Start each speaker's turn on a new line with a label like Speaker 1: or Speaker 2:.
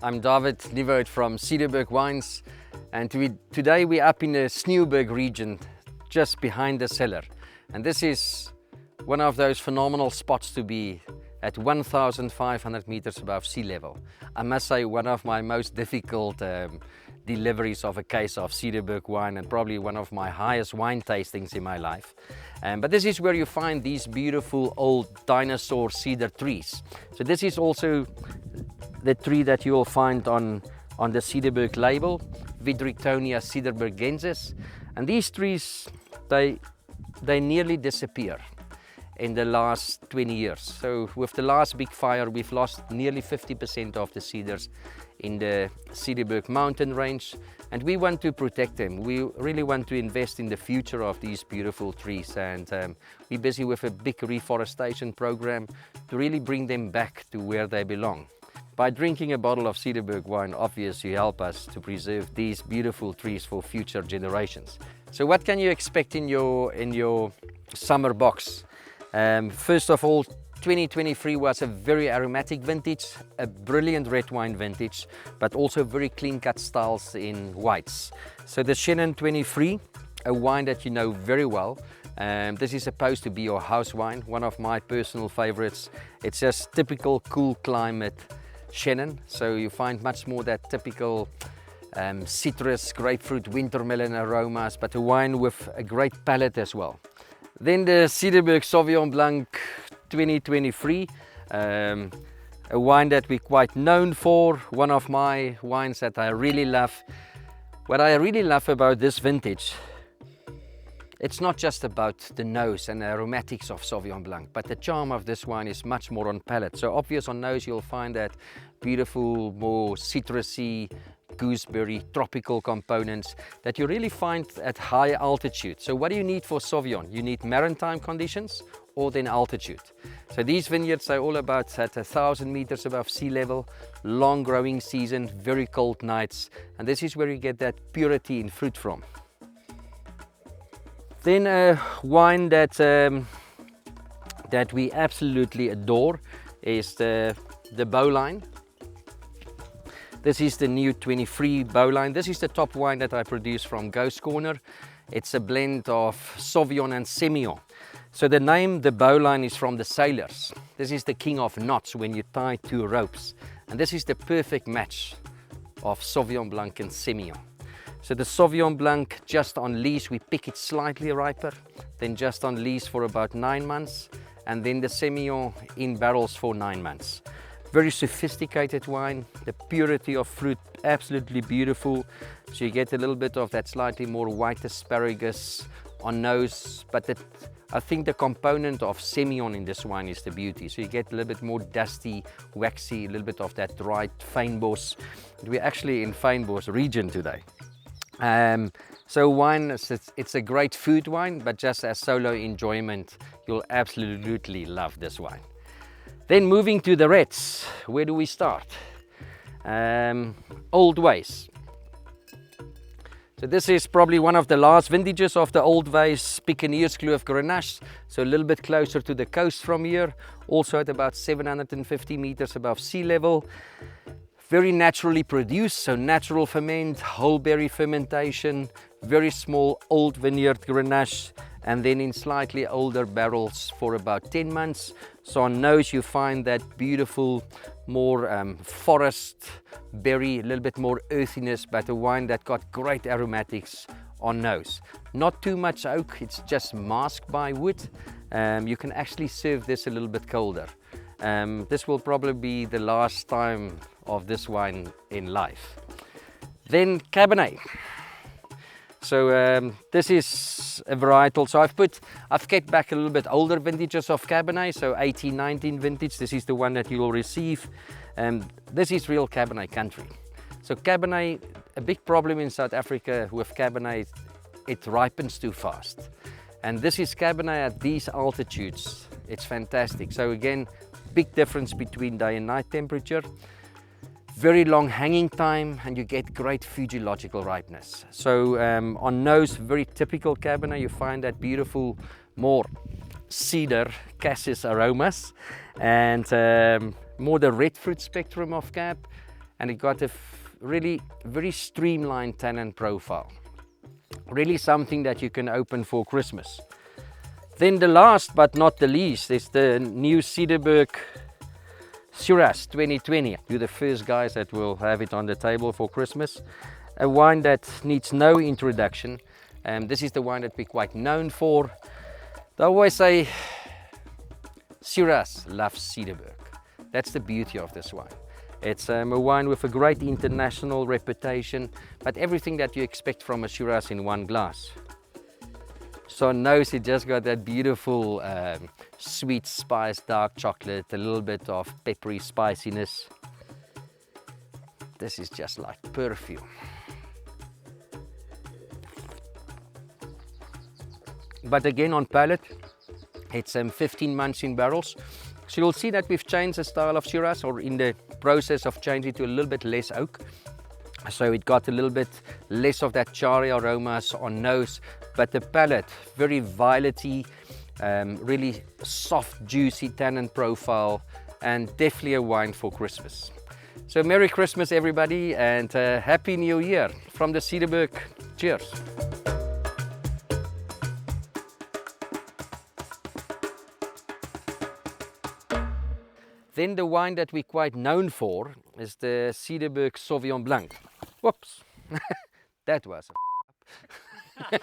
Speaker 1: I'm David Nieuwoud from Cederberg Wines, and today we're up in the Cedarberg region, just behind the cellar. And this is one of those phenomenal spots to be at 1,500 meters above sea level. I must say, one of my most difficult deliveries of a case of Cederberg wine, and probably one of my highest wine tastings in my life. But this is where you find these beautiful old dinosaur cedar trees. So this is also the tree that you will find on the Cederberg label, Vidrictonia cederbergensis. And these trees, they nearly disappear in the last 20 years. So with the last big fire, we've lost nearly 50% of the cedars in the Cederberg mountain range, and we want to protect them. We really want to invest in the future of these beautiful trees, and we're busy with a big reforestation program to really bring them back to where they belong. By drinking a bottle of Cederberg wine, obviously you help us to preserve these beautiful trees for future generations. So what can you expect in your summer box? First of all, 2023 was a very aromatic vintage, a brilliant red wine vintage, but also very clean cut styles in whites. So the Chenin 23, a wine that you know very well. This is supposed to be your house wine, one of my personal favorites. It's just typical cool climate Chenin, so you find much more that typical citrus, grapefruit, wintermelon aromas, but a wine with a great palate as well. Then the Cederberg Sauvignon Blanc 2023, a wine that we're quite known for, one of my wines that I really love. What I really love about this vintage, it's not just about the nose and the aromatics of Sauvignon Blanc, but the charm of this wine is much more on palate. So obvious on nose, you'll find that beautiful, more citrusy, gooseberry, tropical components that you really find at high altitude. So what do you need for Sauvignon? You need maritime conditions or then altitude. So these vineyards are all about at 1,000 meters above sea level, long growing season, very cold nights, and this is where you get that purity in fruit from. Then a wine that we absolutely adore is the Bowline. This is the new 23 Bowline. This is the top wine that I produce from Ghost Corner. It's a blend of Sauvignon and Semillon. So the name, the Bowline, is from the sailors. This is the king of knots when you tie two ropes. And this is the perfect match of Sauvignon Blanc and Semillon. So the Sauvignon Blanc just on lees, we pick it slightly riper, then just on lees for about 9 months, and then the Semillon in barrels for 9 months. Very sophisticated wine, the purity of fruit absolutely beautiful. So you get a little bit of that slightly more white asparagus on nose, but I think the component of Semillon in this wine is the beauty. So you get a little bit more dusty, waxy, a little bit of that dried fynbos. We're actually in fynbos region today. So wine, it's a great food wine, but just as solo enjoyment, you'll absolutely love this wine. Then moving to the reds, where do we start? Old Ways. So this is probably one of the last vintages of the Old Ways Picaniers's Kloof Grenache, so a little bit closer to the coast from here, also at about 750 meters above sea level. Very naturally produced, so natural ferment, whole berry fermentation, very small old vineyard Grenache, and then in slightly older barrels for about 10 months. So on nose you find that beautiful, more forest berry, a little bit more earthiness, but a wine that got great aromatics on nose. Not too much oak, it's just masked by wood. You can actually serve this a little bit colder. This will probably be the last time of this wine in life. Then Cabernet. So this is a varietal. So I've kept back a little bit older vintages of Cabernet, so 18-19 vintage. This is the one that you will receive. This is real Cabernet country. So Cabernet, a big problem in South Africa with Cabernet, it ripens too fast. And this is Cabernet at these altitudes. It's fantastic. So again, big difference between day and night temperature. Very long hanging time, and you get great physiological ripeness. So on nose, very typical Cabernet, you find that beautiful, more cedar, cassis aromas, and more the red fruit spectrum of Cab. and it got a really very streamlined tannin profile. Really something that you can open for Christmas. Then the last but not the least is the new Cederberg Syrah 2020. You're the first guys that will have it on the table for Christmas. A wine that needs no introduction. This is the wine that we're quite known for. They always say Syrahs love Cederberg. That's the beauty of this wine. It's a wine with a great international reputation, but everything that you expect from a Syrah in one glass. So on nose, it just got that beautiful sweet spice, dark chocolate, a little bit of peppery spiciness. This is just like perfume. But again, on palate, it's 15 months in barrels. So you'll see that we've changed the style of Syrahs, or in the process of changing to a little bit less oak. So it got a little bit less of that charry aromas on nose, but the palate, very violety, really soft, juicy tannin profile, and definitely a wine for Christmas. So Merry Christmas everybody, and Happy New Year from the Cederberg. Cheers. Then the wine that we're quite known for is the Cederberg Sauvignon Blanc. Whoops, that was a